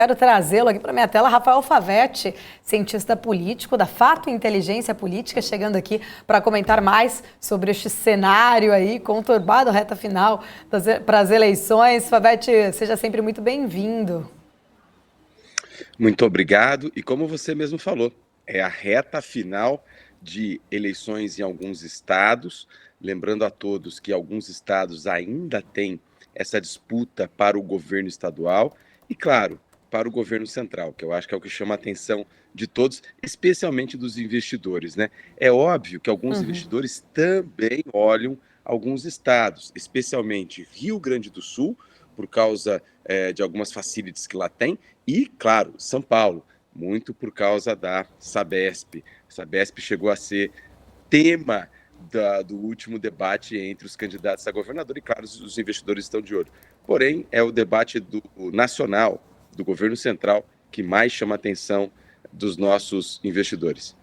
Quero trazê-lo aqui para minha tela, Rafael Favetti, cientista político da Fato Inteligência Política, chegando aqui para comentar mais sobre este cenário aí conturbado, reta final para as eleições. Favetti, seja sempre muito bem-vindo. Muito obrigado. E como você mesmo falou, é a reta final de eleições em alguns estados. Lembrando a todos que alguns estados ainda têm essa disputa para o governo estadual e, claro, para o governo central, que eu acho que é o que chama a atenção de todos, especialmente dos investidores, né? É óbvio que alguns investidores também olham alguns estados, especialmente Rio Grande do Sul, por causa de algumas facilities que lá tem, e, claro, São Paulo, muito por causa da Sabesp. A Sabesp chegou a ser tema do último debate entre os candidatos a governador e, claro, os investidores estão de olho. Porém, é o debate nacional, do governo central, que mais chama a atenção dos nossos investidores.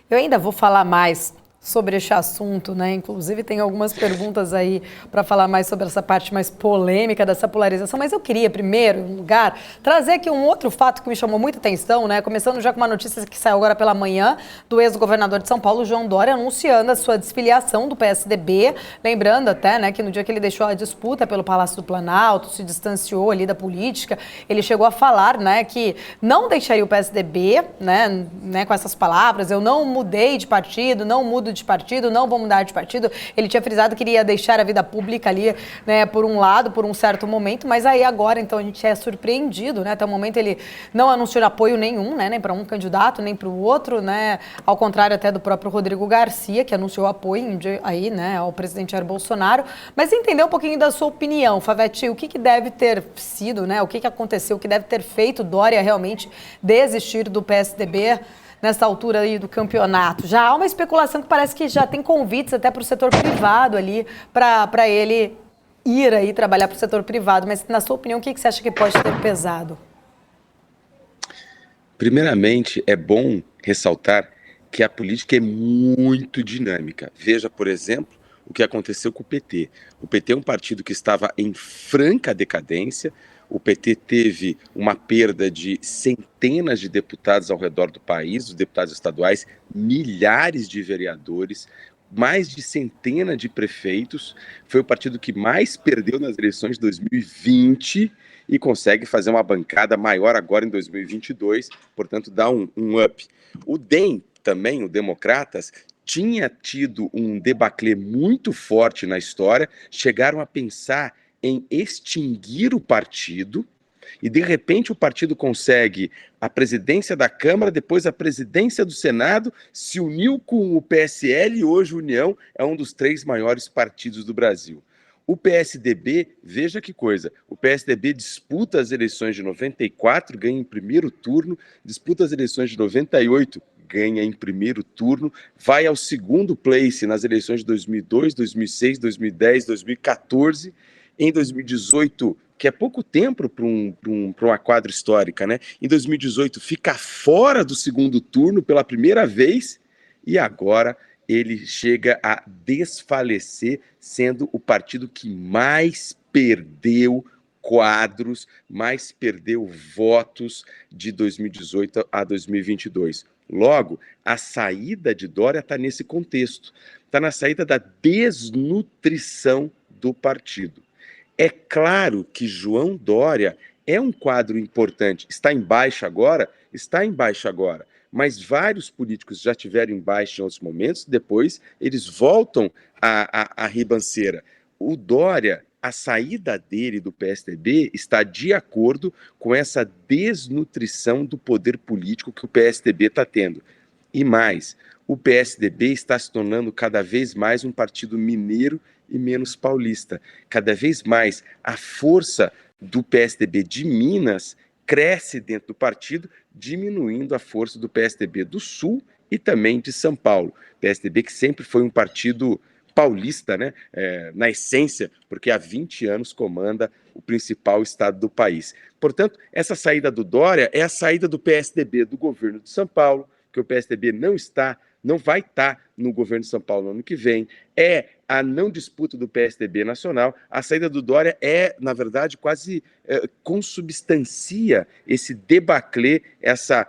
Eu ainda vou falar mais sobre este assunto, né? Inclusive tem algumas perguntas aí para falar mais sobre essa parte mais polêmica dessa polarização, mas eu queria primeiro, em lugar, trazer aqui um outro fato que me chamou muita atenção, né? Começando já com uma notícia que saiu agora pela manhã do ex-governador de São Paulo, João Dória, anunciando a sua desfiliação do PSDB, lembrando até, né, que no dia que ele deixou a disputa pelo Palácio do Planalto, se distanciou ali da política, ele chegou a falar, né, que não deixaria o PSDB, né, com essas palavras, eu não mudei de partido, não mudo de partido, não vou mudar de partido. Ele tinha frisado que iria deixar a vida pública ali, né, por um lado, por um certo momento, mas aí agora, então, a gente é surpreendido, né? Até o momento ele não anunciou apoio nenhum, né, nem para um candidato, nem para o outro, né? Ao contrário até do próprio Rodrigo Garcia, que anunciou apoio aí, né, ao presidente Jair Bolsonaro. Mas entender um pouquinho da sua opinião, Favetti, o que deve ter sido, né? O que aconteceu, o que deve ter feito Dória realmente desistir do PSDB nessa altura aí do campeonato? Já há uma especulação que parece que já tem convites até para o setor privado ali, para ele ir aí trabalhar para o setor privado. Mas, na sua opinião, o que você acha que pode ter pesado? Primeiramente, é bom ressaltar que a política é muito dinâmica. Veja, por exemplo, o que aconteceu com o PT. O PT é um partido que estava em franca decadência. O PT teve uma perda de centenas de deputados ao redor do país, os deputados estaduais, milhares de vereadores, mais de centena de prefeitos. Foi o partido que mais perdeu nas eleições de 2020 e consegue fazer uma bancada maior agora em 2022, portanto dá um up. O DEM também, o Democratas, tinha tido um debacle muito forte na história, chegaram a pensar em extinguir o partido, e de repente o partido consegue a presidência da Câmara, depois a presidência do Senado, se uniu com o PSL e hoje a União é um dos 3 maiores partidos do Brasil. O PSDB, veja que coisa, o PSDB disputa as eleições de 94, ganha em primeiro turno, disputa as eleições de 98, ganha em primeiro turno, vai ao segundo place nas eleições de 2002, 2006, 2010, 2014, em 2018, que é pouco tempo para uma quadra histórica, né? Em 2018 fica fora do segundo turno pela primeira vez e agora ele chega a desfalecer, sendo o partido que mais perdeu quadros, mais perdeu votos de 2018 a 2022. Logo, a saída de Dória está nesse contexto, está na saída da desnutrição do partido. É claro que João Dória é um quadro importante. Está em baixa agora? Está em baixa agora. Mas vários políticos já tiveram em baixa em outros momentos, depois eles voltam à ribanceira. O Dória, a saída dele do PSDB está de acordo com essa desnutrição do poder político que o PSDB está tendo. E mais, o PSDB está se tornando cada vez mais um partido mineiro e menos paulista. Cada vez mais a força do PSDB de Minas cresce dentro do partido, diminuindo a força do PSDB do Sul e também de São Paulo. PSDB que sempre foi um partido paulista, né? Na essência, porque há 20 anos comanda o principal estado do país. Portanto, essa saída do Dória é a saída do PSDB do governo de São Paulo, que o PSDB não vai estar no governo de São Paulo no ano que vem, é a não disputa do PSDB nacional. A saída do Dória na verdade, quase consubstancia esse debâcle, essa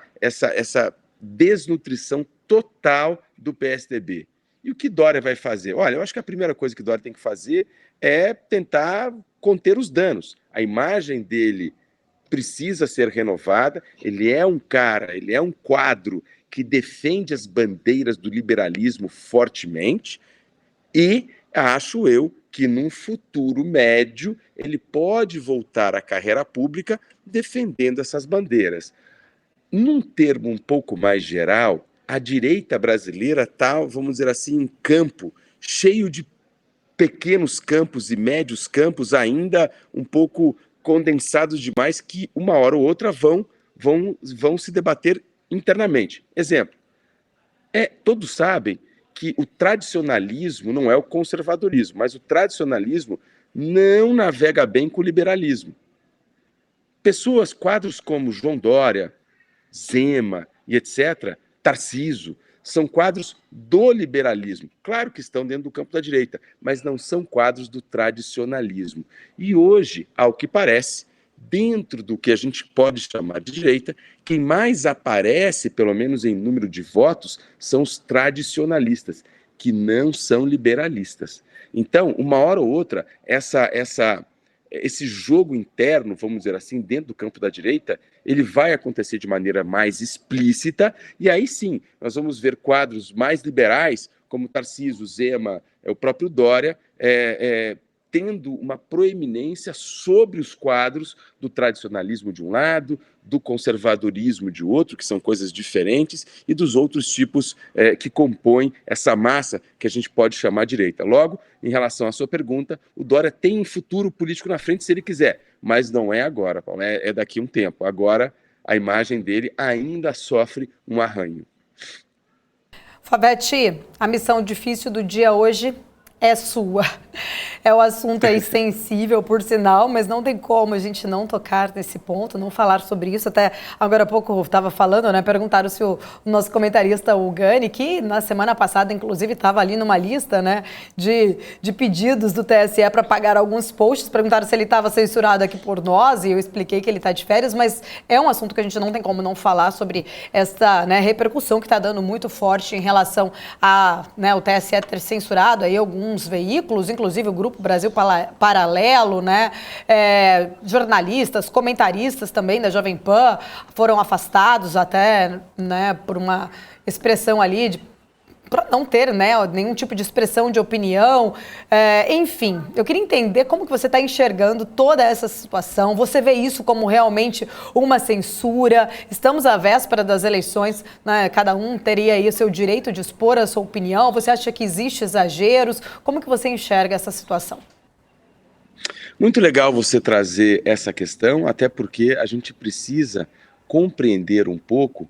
desnutrição total do PSDB. E o que Dória vai fazer? Olha, eu acho que a primeira coisa que Dória tem que fazer é tentar conter os danos. A imagem dele precisa ser renovada. Ele é um cara, ele é um quadro que defende as bandeiras do liberalismo fortemente e acho eu que num futuro médio ele pode voltar à carreira pública defendendo essas bandeiras. Num termo um pouco mais geral, a direita brasileira está, vamos dizer assim, em campo, cheio de pequenos campos e médios campos ainda um pouco condensados demais que uma hora ou outra vão se debater internamente. Exemplo, todos sabem que o tradicionalismo não é o conservadorismo, mas o tradicionalismo não navega bem com o liberalismo. Quadros como João Dória, Zema e etc., Tarcísio, são quadros do liberalismo. Claro que estão dentro do campo da direita, mas não são quadros do tradicionalismo. E hoje, ao que parece, dentro do que a gente pode chamar de direita, quem mais aparece, pelo menos em número de votos, são os tradicionalistas, que não são liberalistas. Então, uma hora ou outra, esse jogo interno, vamos dizer assim, dentro do campo da direita, ele vai acontecer de maneira mais explícita, e aí sim, nós vamos ver quadros mais liberais, como Tarcísio, Zema, o próprio Dória, tendo uma proeminência sobre os quadros do tradicionalismo de um lado, do conservadorismo de outro, que são coisas diferentes, e dos outros tipos que compõem essa massa que a gente pode chamar direita. Logo, em relação à sua pergunta, o Dória tem um futuro político na frente se ele quiser, mas não é agora, Paulo, é daqui a um tempo. Agora, a imagem dele ainda sofre um arranho. Favete, a missão difícil do dia hoje é sua. É um assunto aí sensível, por sinal, mas não tem como a gente não tocar nesse ponto, não falar sobre isso. Até agora há pouco eu estava falando, né? Perguntaram se o nosso comentarista, o Gani, que na semana passada, inclusive, estava ali numa lista, né, de pedidos do TSE para pagar alguns posts. Perguntaram se ele estava censurado aqui por nós, e eu expliquei que ele está de férias, mas é um assunto que a gente não tem como não falar sobre essa, né, repercussão que está dando muito forte em relação a, né, o TSE ter censurado aí alguns veículos, inclusive o Grupo Brasil Paralelo, né? Jornalistas, comentaristas também da Jovem Pan foram afastados até, né, por uma expressão ali para não ter, né, nenhum tipo de expressão de opinião. Enfim, eu queria entender como que você está enxergando toda essa situação. Você vê isso como realmente uma censura? Estamos à véspera das eleições, né? Cada um teria aí o seu direito de expor a sua opinião. Você acha que existe exageros? Como que você enxerga essa situação? Muito legal você trazer essa questão, até porque a gente precisa compreender um pouco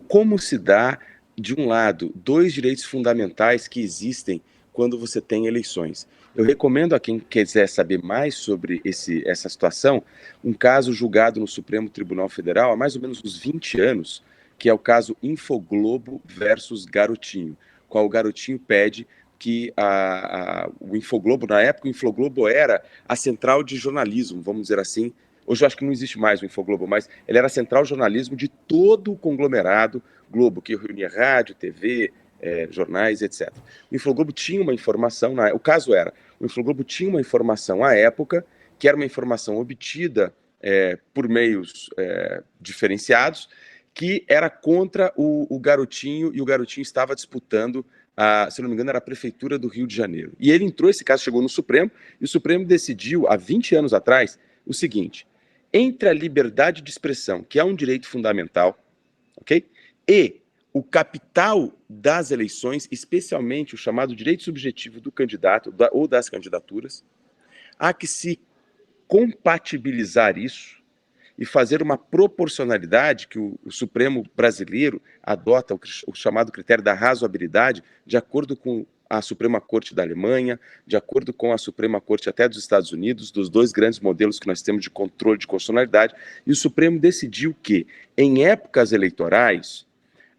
como se dá, de um lado, dois direitos fundamentais que existem quando você tem eleições. Eu recomendo a quem quiser saber mais sobre essa situação, um caso julgado no Supremo Tribunal Federal há mais ou menos uns 20 anos, que é o caso Infoglobo versus Garotinho, qual o Garotinho pede que o Infoglobo, na época o Infoglobo era a central de jornalismo, vamos dizer assim. Hoje eu acho que não existe mais o Infoglobo, mas ele era a central de jornalismo de todo o conglomerado Globo, que reunia rádio, TV, jornais, etc. O Infoglobo tinha uma informação, o caso era, o Infoglobo tinha uma informação à época, que era uma informação obtida por meios diferenciados, que era contra o Garotinho, e o Garotinho estava disputando, se não me engano, era a Prefeitura do Rio de Janeiro. E ele entrou, esse caso chegou no Supremo, e o Supremo decidiu, há 20 anos atrás, o seguinte: entre a liberdade de expressão, que é um direito fundamental, ok? E o capital das eleições, especialmente o chamado direito subjetivo do candidato ou das candidaturas, há que se compatibilizar isso e fazer uma proporcionalidade que o Supremo brasileiro adota, o chamado critério da razoabilidade, de acordo com a Suprema Corte da Alemanha, de acordo com a Suprema Corte até dos Estados Unidos, dos dois grandes modelos que nós temos de controle de constitucionalidade, e o Supremo decidiu que, em épocas eleitorais,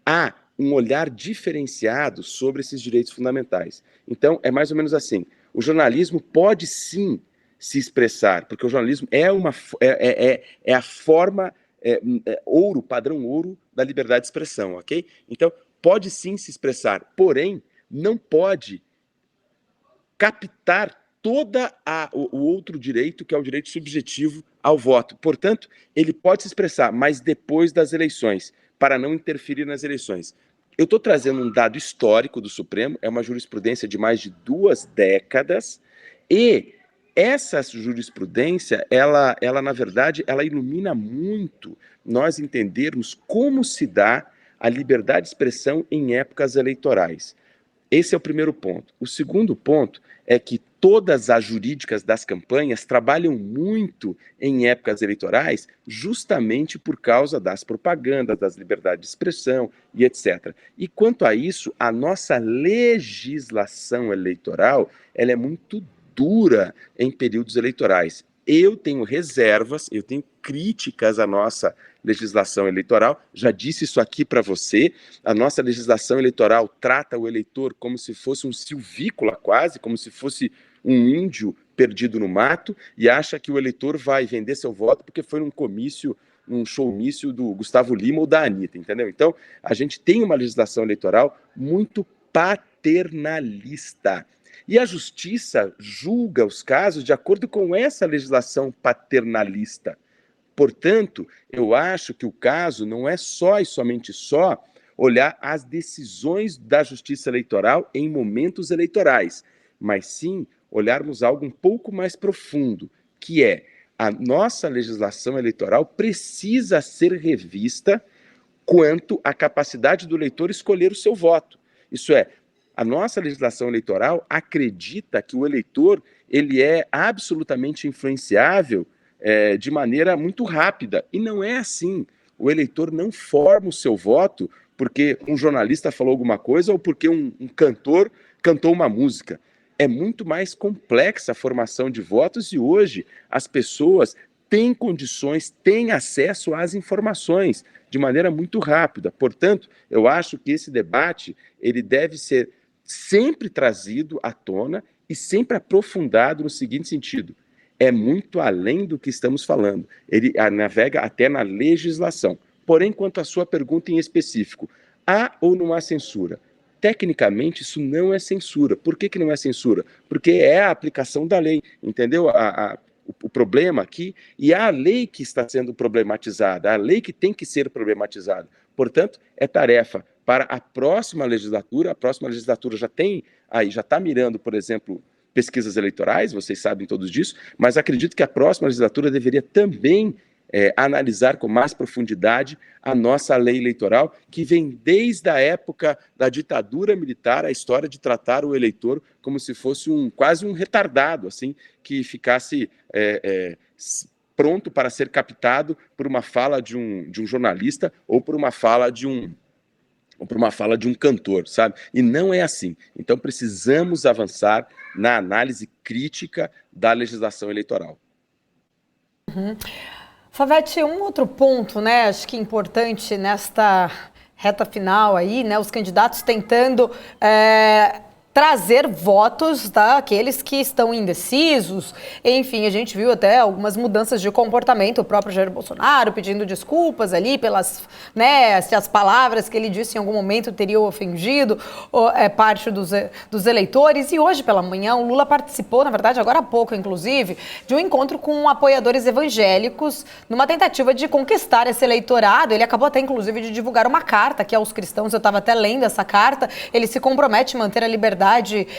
há um olhar diferenciado sobre esses direitos fundamentais. Então, é mais ou menos assim, o jornalismo pode sim se expressar, porque o jornalismo é a forma ouro, padrão ouro da liberdade de expressão, ok? Então, pode sim se expressar, porém, não pode captar o outro direito, que é o direito subjetivo ao voto. Portanto, ele pode se expressar, mas depois das eleições, para não interferir nas eleições. Eu estou trazendo um dado histórico do Supremo, é uma jurisprudência de mais de 2 décadas, e essa jurisprudência, ela na verdade, ela ilumina muito nós entendermos como se dá a liberdade de expressão em épocas eleitorais. Esse é o primeiro ponto. O segundo ponto é que todas as jurídicas das campanhas trabalham muito em épocas eleitorais justamente por causa das propagandas, das liberdades de expressão e etc. E quanto a isso, a nossa legislação eleitoral, ela é muito dura em períodos eleitorais. Eu tenho reservas, eu tenho críticas à nossa legislação eleitoral, já disse isso aqui para você, a nossa legislação eleitoral trata o eleitor como se fosse um silvícola quase, como se fosse um índio perdido no mato, e acha que o eleitor vai vender seu voto porque foi num comício, num showmício do Gustavo Lima ou da Anitta, entendeu? Então, a gente tem uma legislação eleitoral muito paternalista. E a justiça julga os casos de acordo com essa legislação paternalista. Portanto, eu acho que o caso não é só e somente só olhar as decisões da justiça eleitoral em momentos eleitorais, mas sim olharmos algo um pouco mais profundo, que é a nossa legislação eleitoral precisa ser revista quanto à capacidade do eleitor escolher o seu voto. Isso é, a nossa legislação eleitoral acredita que o eleitor ele é absolutamente influenciável de maneira muito rápida. E não é assim. O eleitor não forma o seu voto porque um jornalista falou alguma coisa ou porque um cantor cantou uma música. É muito mais complexa a formação de votos e hoje as pessoas têm condições, têm acesso às informações de maneira muito rápida. Portanto, eu acho que esse debate ele deve ser sempre trazido à tona e sempre aprofundado no seguinte sentido: é muito além do que estamos falando. Ele navega até na legislação. Porém, quanto à sua pergunta em específico, há ou não há censura? Tecnicamente, isso não é censura. Por que não é censura? Porque é a aplicação da lei, entendeu? O problema aqui, e é a lei que está sendo problematizada, a lei que tem que ser problematizada. Portanto, é tarefa para a próxima legislatura já tem, aí já está mirando, por exemplo, pesquisas eleitorais, vocês sabem todos disso, mas acredito que a próxima legislatura deveria também analisar com mais profundidade a nossa lei eleitoral, que vem desde a época da ditadura militar, a história de tratar o eleitor como se fosse quase um retardado, assim, que ficasse pronto para ser captado por uma fala de um jornalista ou por uma fala de um cantor, sabe? E não é assim. Então precisamos avançar na análise crítica da legislação eleitoral. Uhum. Favete, um outro ponto, né, acho que importante nesta reta final aí, né, os candidatos tentando trazer votos daqueles que estão indecisos. Enfim, a gente viu até algumas mudanças de comportamento, o próprio Jair Bolsonaro pedindo desculpas ali pelas, né, se as palavras que ele disse em algum momento teriam ofendido parte dos eleitores. E hoje pela manhã o Lula participou, na verdade agora há pouco inclusive, de um encontro com apoiadores evangélicos numa tentativa de conquistar esse eleitorado. Ele acabou até inclusive de divulgar uma carta aqui aos cristãos, eu estava até lendo essa carta. Ele se compromete a manter a liberdade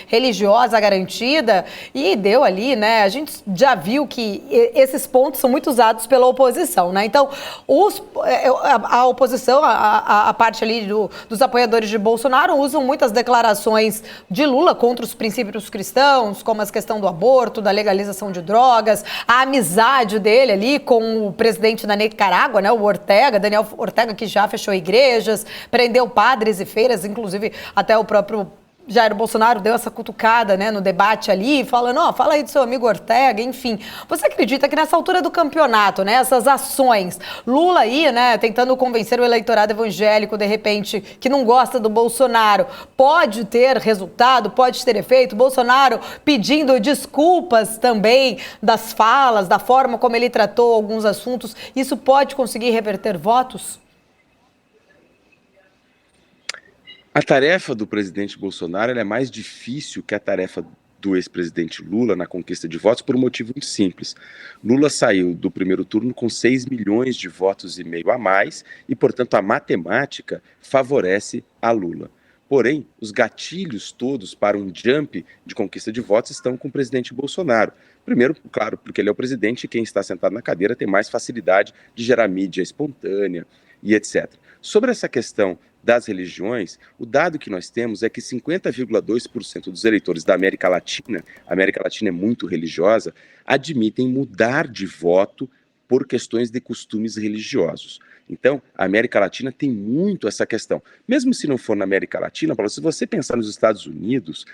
religiosa garantida e deu ali, né? A gente já viu que esses pontos são muito usados pela oposição, né? Então, a oposição, a parte ali dos apoiadores de Bolsonaro usam muitas declarações de Lula contra os princípios cristãos, como a questão do aborto, da legalização de drogas, a amizade dele ali com o presidente da Nicarágua, né? O Ortega, Daniel Ortega, que já fechou igrejas, prendeu padres e feiras, inclusive até o próprio Jair Bolsonaro deu essa cutucada, né, no debate ali, falando, ó, fala aí do seu amigo Ortega, enfim. Você acredita que nessa altura do campeonato, né, essas ações, Lula aí, né, tentando convencer o eleitorado evangélico, de repente, que não gosta do Bolsonaro, pode ter resultado, pode ter efeito? Bolsonaro pedindo desculpas também das falas, da forma como ele tratou alguns assuntos, isso pode conseguir reverter votos? A tarefa do presidente Bolsonaro ela é mais difícil que a tarefa do ex-presidente Lula na conquista de votos por um motivo muito simples. Lula saiu do primeiro turno com 6 milhões de votos e meio a mais e, portanto, a matemática favorece a Lula. Porém, os gatilhos todos para um jump de conquista de votos estão com o presidente Bolsonaro. Primeiro, claro, porque ele é o presidente e quem está sentado na cadeira tem mais facilidade de gerar mídia espontânea e etc. Sobre essa questão das religiões, o dado que nós temos é que 50,2% dos eleitores da América Latina, a América Latina é muito religiosa, admitem mudar de voto por questões de costumes religiosos. Então, a América Latina tem muito essa questão. Mesmo se não for na América Latina, Paulo, se você pensar nos Estados Unidos,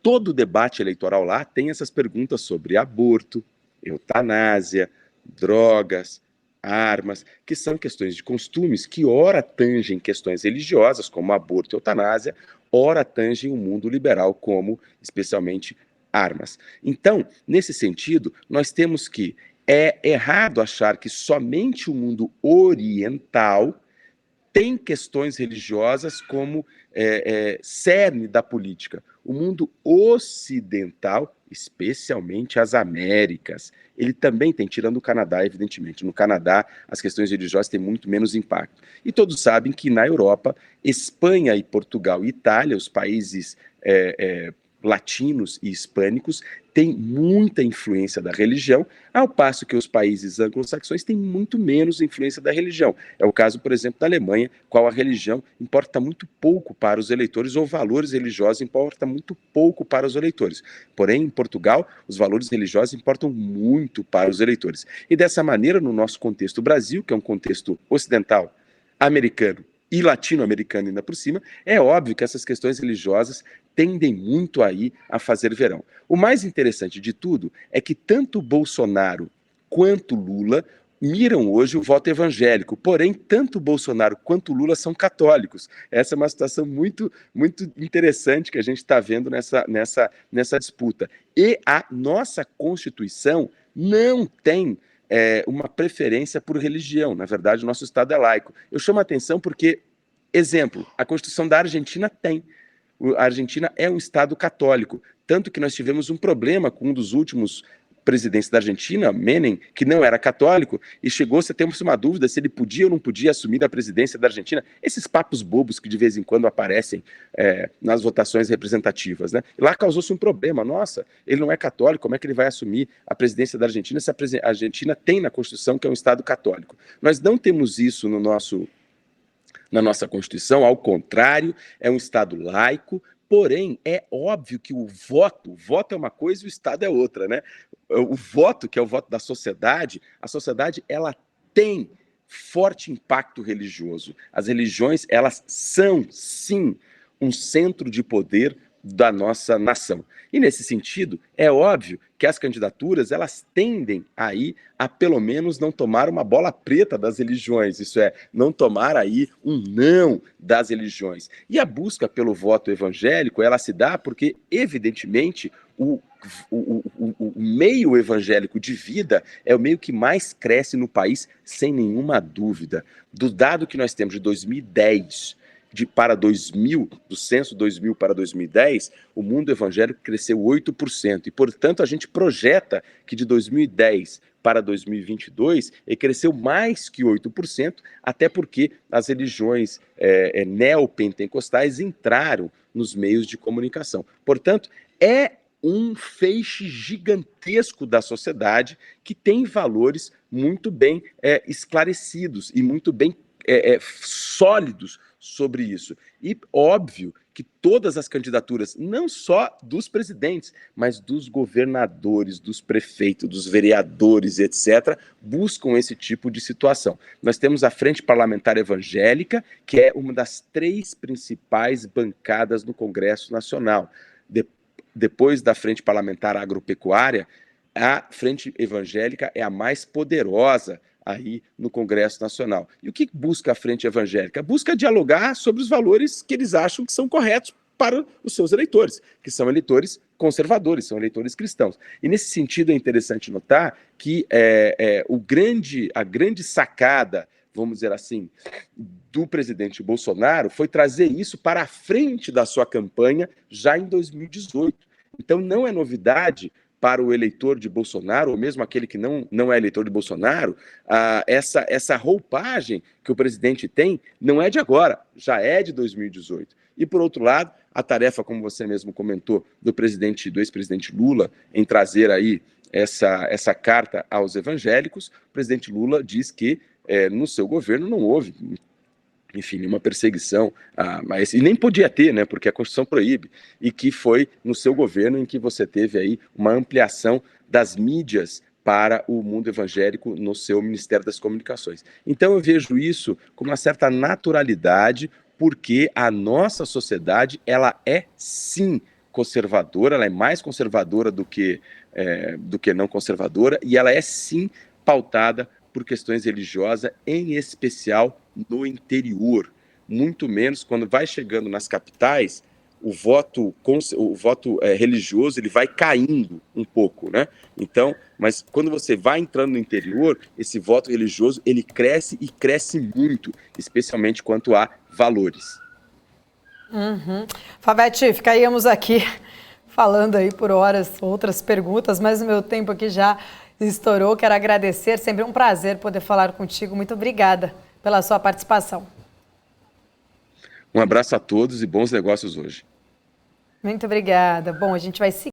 todo o debate eleitoral lá tem essas perguntas sobre aborto, eutanásia, drogas, armas, que são questões de costumes que ora tangem questões religiosas, como aborto e eutanásia, ora tangem o mundo liberal, como especialmente armas. Então, nesse sentido, nós temos que é errado achar que somente o mundo oriental tem questões religiosas como cerne da política. O mundo ocidental, especialmente as Américas, ele também tem, tirando o Canadá, evidentemente. No Canadá, as questões religiosas têm muito menos impacto. E todos sabem que na Europa, Espanha e Portugal e Itália, os países latinos e hispânicos, têm muita influência da religião, ao passo que os países anglo-saxões têm muito menos influência da religião. É o caso, por exemplo, da Alemanha, qual a religião importa muito pouco para os eleitores, ou valores religiosos importam muito pouco para os eleitores. Porém, em Portugal, os valores religiosos importam muito para os eleitores. E dessa maneira, no nosso contexto Brasil, que é um contexto ocidental, americano e latino-americano ainda por cima, é óbvio que essas questões religiosas tendem muito aí a fazer verão. O mais interessante de tudo é que tanto Bolsonaro quanto Lula miram hoje o voto evangélico, porém, tanto Bolsonaro quanto Lula são católicos. Essa é uma situação muito, muito interessante que a gente está vendo nessa disputa. E a nossa Constituição não tem uma preferência por religião. Na verdade, o nosso Estado é laico. Eu chamo a atenção porque, exemplo, a Constituição da Argentina tem. A Argentina é um Estado católico, tanto que nós tivemos um problema com um dos últimos presidentes da Argentina, Menem, que não era católico, e chegou-se a termos uma dúvida se ele podia ou não podia assumir a presidência da Argentina. Esses papos bobos que de vez em quando aparecem nas votações representativas, né? E lá causou-se um problema. Nossa, ele não é católico, como é que ele vai assumir a presidência da Argentina se a Argentina tem na Constituição que é um Estado católico? Nós não temos isso na nossa Constituição, ao contrário, é um Estado laico, porém, é óbvio que o voto é uma coisa e o Estado é outra, né? O voto, que é o voto da sociedade, a sociedade, ela tem forte impacto religioso. As religiões, elas são, sim, um centro de poder da nossa nação. E nesse sentido, é óbvio que as candidaturas, elas tendem aí a pelo menos não tomar uma bola preta das religiões, isso é, não tomar aí um não das religiões. E a busca pelo voto evangélico, ela se dá porque, evidentemente, o meio evangélico de vida é o meio que mais cresce no país, sem nenhuma dúvida. Do dado que nós temos de 2010 para 2000, do censo 2000 para 2010, o mundo evangélico cresceu 8%. E, portanto, a gente projeta que de 2010 para 2022, ele cresceu mais que 8%, até porque as religiões neopentecostais entraram nos meios de comunicação. Portanto, é um feixe gigantesco da sociedade que tem valores muito bem esclarecidos e muito bem sólidos sobre isso. E óbvio que todas as candidaturas, não só dos presidentes, mas dos governadores, dos prefeitos, dos vereadores, etc., buscam esse tipo de situação. Nós temos a Frente Parlamentar Evangélica, que é uma das 3 principais bancadas no Congresso Nacional. Depois da Frente Parlamentar Agropecuária, a Frente Evangélica é a mais poderosa aí no Congresso Nacional. E o que busca a Frente Evangélica? Busca dialogar sobre os valores que eles acham que são corretos para os seus eleitores, que são eleitores conservadores, são eleitores cristãos. E nesse sentido é interessante notar que a grande sacada, vamos dizer assim, do presidente Bolsonaro foi trazer isso para a frente da sua campanha já em 2018. Então não é novidade para o eleitor de Bolsonaro, ou mesmo aquele que não é eleitor de Bolsonaro, essa roupagem que o presidente tem não é de agora, já é de 2018. E, por outro lado, a tarefa, como você mesmo comentou, do ex-presidente Lula em trazer aí essa carta aos evangélicos, o presidente Lula diz que no seu governo não houve, enfim, uma perseguição, mas e nem podia ter, né, porque a Constituição proíbe, e que foi no seu governo em que você teve aí uma ampliação das mídias para o mundo evangélico no seu Ministério das Comunicações. Então eu vejo isso com uma certa naturalidade, porque a nossa sociedade, ela é sim conservadora, ela é mais conservadora do que não conservadora, e ela é sim pautada por questões religiosas, em especial no interior. Muito menos quando vai chegando nas capitais, o voto religioso ele vai caindo um pouco, né? Então, mas quando você vai entrando no interior, esse voto religioso ele cresce e cresce muito, especialmente quanto a valores. Favete, ficaríamos aqui falando aí por horas outras perguntas, mas o meu tempo aqui já estourou. Quero agradecer, sempre um prazer poder falar contigo. Muito obrigada pela sua participação. Um abraço a todos e bons negócios hoje. Muito obrigada. Bom, a gente vai seguir.